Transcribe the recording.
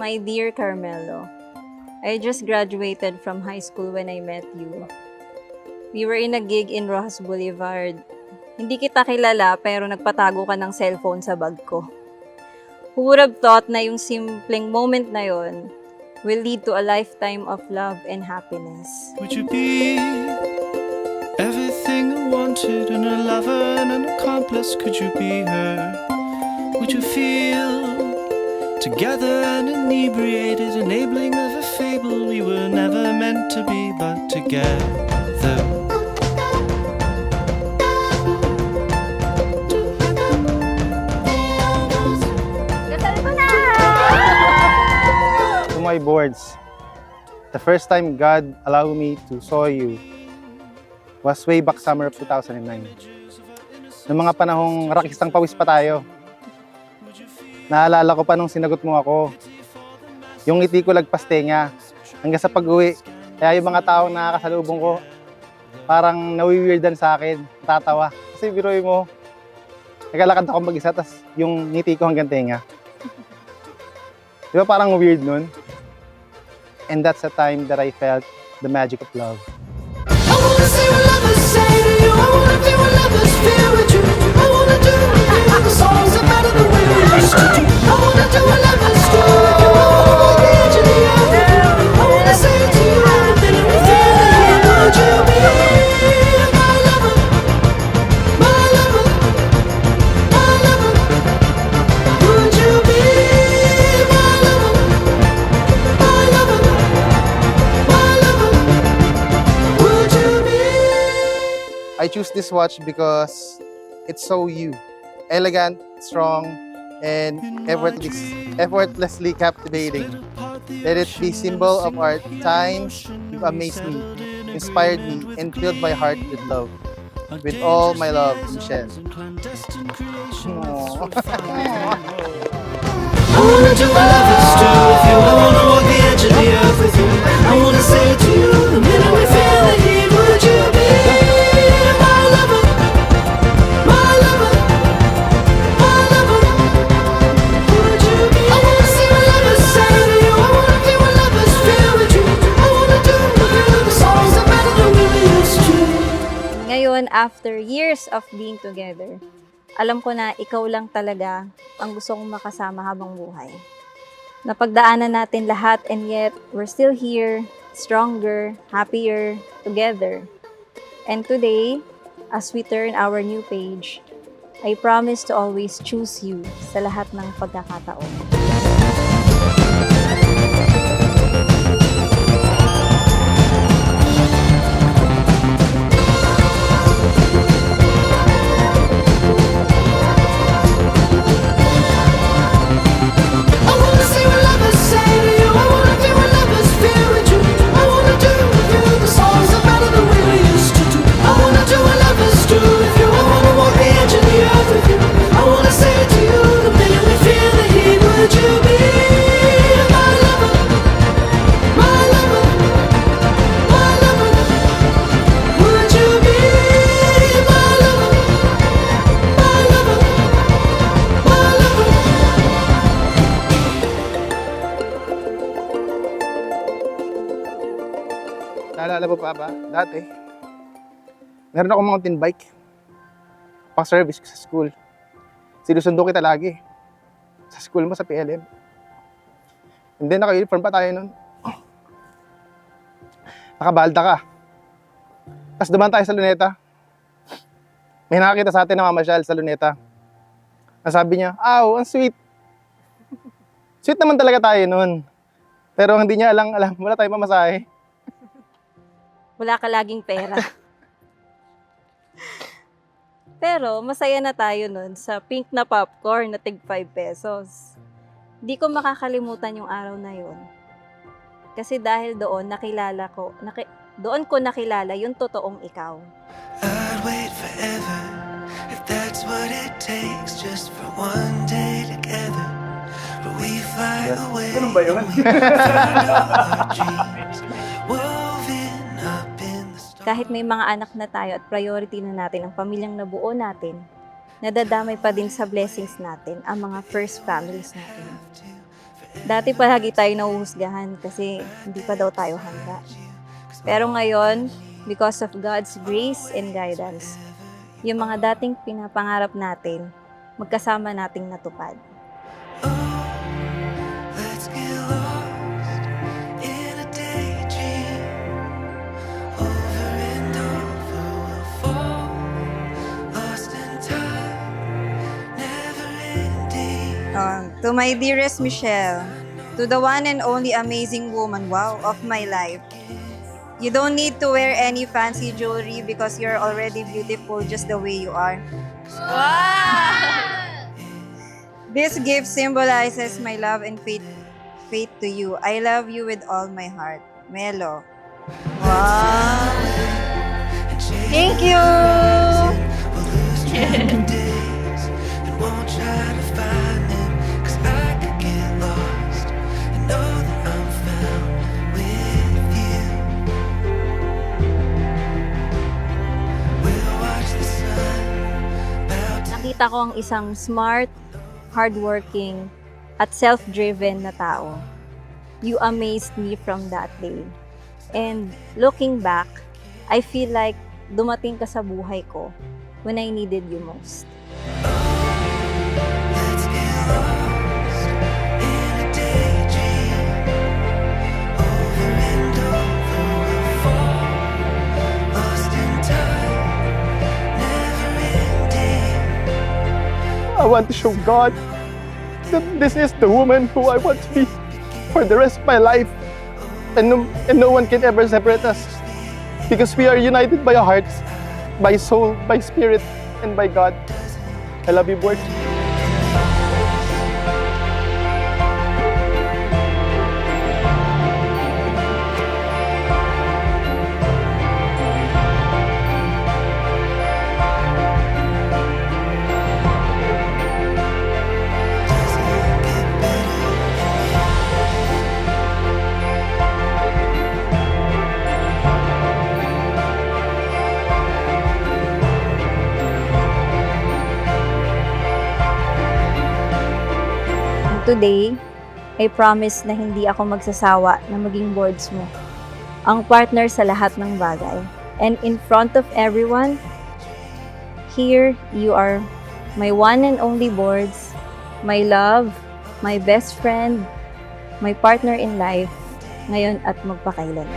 My dear Carmelo, I just graduated from high school when I met you. We were in a gig in Rojas Boulevard. Hindi kita kilala pero nagpatago ka ng cellphone sa bag ko. Who would have thought na yung simpleng moment na yon will lead to a lifetime of love and happiness. Would you be everything I wanted in a lover and an accomplice? Could you be her? Would you feel together and inebriated, enabling of a fable we were never meant to be, but together? Kasal ko na! To my boards, the first time God allowed me to saw you was way back summer of 2009. Noong mga panahong rakistang pawis pa tayo. Naalala ko pa nung sinagot mo ako. Yung ngiti ko lagpas tenga hanggang sa pag-uwi. Kaya yung mga taong nakakasalubong ko, parang nawi-weirdan sa akin, tatawa. Kasi biruin mo, naglalakad ako mag-isa, tas yung ngiti ko hanggang tenga. Di ba parang weird nun? And that's the time that I felt the magic of love. I wanna say what lovers say to you. I wanna feel what lovers feel with you. I wanna do with you the songs are better than we used to do. I wanna do what lovers do. If you wanna walk the edge of the earth with you, I wanna say to you everything we feel in here. Would you be my lover, my lover, my lover? Would you be my lover, my lover, my lover? Would you be? I choose this watch because it's so you. Elegant, strong, and effortlessly captivating. Let it be symbol of our times. You've amazed me, inspired me, and filled my heart with love. With all my love, Michelle. Aww. I wanna do what lovers do with you. I wanna walk the edge of the earth with you. I wanna say to you the minute we feel the heat. Would you be my lover, my lover, my lover? Would you be? I wanna see what lovers say to you. I wanna feel what lovers feel with you. I wanna do with you the songs are better than we used to. Ngayon, after years of being together, alam ko na ikaw lang talaga ang gusto kong makasama habang buhay. Napagdaanan natin lahat and yet we're still here, stronger, happier, together. And today, as we turn our new page, I promise to always choose you sa lahat ng pagkakataon. I wanna see what lovers say to you. I wanna feel what lovers feel with you. I wanna do with you the songs are better than we used to do. I wanna do what lovers do with you. I wanna walk the edge of the earth with you. I wanna say to you the minute we feel the heat. Would you be my lover, my lover, my lover? Would you be my lover, my lover, my lover? Naalala mo pa ba? Dati, meron akong mountain bike. Pang-service ko sa school. Sinusundo kita lagi. Sa school mo, sa PLM. And then, naka-uniform pa tayo nun. Nakabalda ka. Tapos dumaan tayo sa Luneta. May nakakita sa atin na mamasyal sa Luneta. Ang sabi niya, "Aw, ang sweet." Sweet naman talaga tayo nun. Pero hindi niya alam, wala tayong pamasahe. Wala ka laging pera. Pero masaya na tayo nun sa pink na popcorn na tig 5 pesos. Di ko makakalimutan yung araw na yun. Kasi dahil doon doon ko nakilala yung totoong ikaw. I'd wait forever if that's what it takes, just for one day together. But we fly away. Ganun ba yun? Our dreams woven up in the stars. Kahit may mga anak na tayo at priority na natin ang pamilyang nabuo natin, nadadamay pa din sa blessings natin ang mga first families natin. Dati palagi tayo nahuhusgahan kasi hindi pa daw tayo handa. Pero ngayon, because of God's grace and guidance, yung mga dating pinapangarap natin, magkasama nating natupad. Let's get lost in a daydream. Over and over we'll fall, lost in time, never ending. To my dearest Michelle, to the one and only amazing woman, wow, of my life. You don't need to wear any fancy jewelry because you're already beautiful just the way you are. This gift symbolizes my love and faith to you. I love you with all my heart. Melo. Wow. Thank you. We'll lose track of days and won't try to find them. 'Cause I could get lost and know that I'm found with you. We'll watch the sun melt. Nakita ko ang isang smart, hardworking, at self-driven na tao. You amazed me from that day. And looking back, I feel like dumating ka sa buhay ko when I needed you most. Let's get lost in a daydream. Over and over we'll fall, lost in time, never ending. I want to show God that this is the woman who I want to be for the rest of my life. And no one can ever separate us because we are united by our hearts, by soul, by spirit, and by God. I love you, boys. Today, I promise na hindi ako magsasawa na maging boards mo. Ang partner sa lahat ng bagay. And in front of everyone, here you are my one and only boards, my love, my best friend, my partner in life, ngayon at magpakailan.